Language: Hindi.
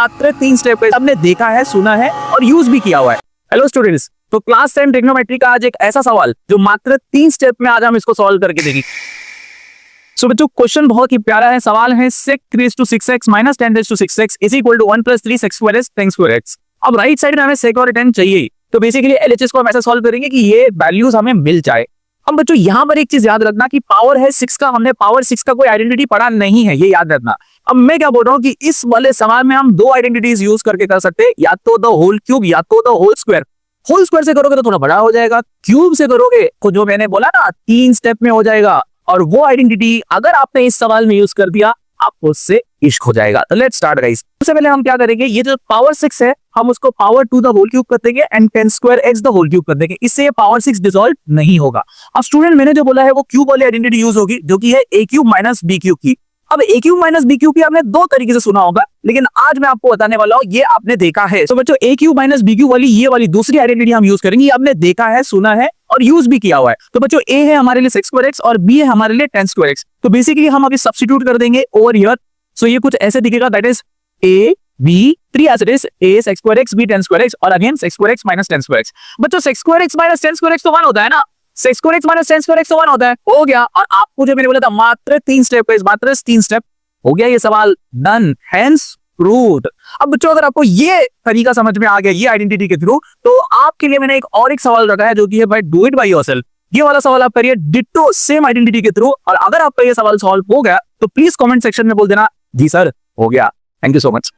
मात्र 3 स्टेप हमने देखा है, सुना है और यूज भी किया हुआ है। हेलो स्टूडेंट्स, तो क्लास 10 ट्रिग्नोमेट्री का आज एक ऐसा सवाल जो मात्र 3 स्टेप में आज हम इसको सॉल्व करके देंगे। सो बच्चों, क्वेश्चन बहुत ही प्यारा है। सवाल है sec 3 to 6x minus 10 to 6x is equal to 1 plus 3 sec square s tan square x। अब राइट साइड में हमें sec और tan चाहिए, तो बेसिकली LHS को हम ऐसा सॉल्व करेंगे कि ये वैल्यूज हमें मिल जाए। अब बच्चों यहाँ पर एक चीज याद रखना कि पावर है 6 का, हमने पावर 6 का कोई आइडेंटिटी पढ़ा नहीं है, ये याद रखना। अब मैं क्या बोल रहा हूँ कि इस वाले सवाल में हम 2 आइडेंटिटीज यूज करके कर सकते हैं, या तो द होल क्यूब या तो the whole square. Whole square से करोगे तो थोड़ा बड़ा हो जाएगा, क्यूब से करोगे तो जो मैंने बोला ना 3 स्टेप में हो जाएगा, और वो आइडेंटिटी अगर आपने इस सवाल में यूज कर दिया आपको उससे इश्क हो जाएगा। तो लेट्स स्टार्ट गाइस। सबसे पहले हम क्या करेंगे, ये जो पावर 6 है हम उसको पावर 2 द होल क्यूब कर देंगे and 10 square x the whole cube कर देंगे। इससे ये पावर 6 डिसॉल्व नहीं होगा। अब स्टूडेंट, मैंने जो बोला है वो क्यूब वाली आइडेंटिटी यूज होगी, जो कि है a cube minus b cube की। अब a cube minus b cube की आपने 2 तरीके से सुना होगा, लेकिन आज मैं आपको बताने वाला हूँ ये आपने देखा है। तो बच्चों, a cube minus b cube वाली ये वाली दूसरी आइडेंटिटी हम यूज करेंगे, ये आपने देखा है, सुना है और यूज भी किया हुआ है। तो बच्चों, a है हमारे लिए sec स्क्वायर x और b है हमारे लिए tan स्क्वायर x। तो बेसिकली हम अभी सब्स्टिट्यूट कर देंगे ओवर हियर। सो ये कुछ ऐसे दिखेगा, that is a b 3 as it is a sec square x b tan square x और again sec square x minus tan square x। बच्चों, sec square x minus tan square x तो 1 होता है ना, sec square x minus tan square x तो 1 होता है, हो गया। और आपको जो मैंने बोला था मात्र 3 स्टेप, मात्र 3 स्टेप हो गया ये सवाल डन, हेंस प्रूव्ड। अब बच्चों, अगर आपको ये तरीका समझ में आ गया ये आइडेंटिटी के थ्रू, तो आपके लिए मैंने एक सवाल रखा है जो कि है भाई डू इट बाय योरसेल्फ। ये वाला सवाल आप करिए डिट्टो सेम आइडेंटिटी के थ्रू, और अगर आपका ये सवाल सॉल्व हो गया तो प्लीज कमेंट सेक्शन में बोल देना जी सर हो गया। Thank you so much.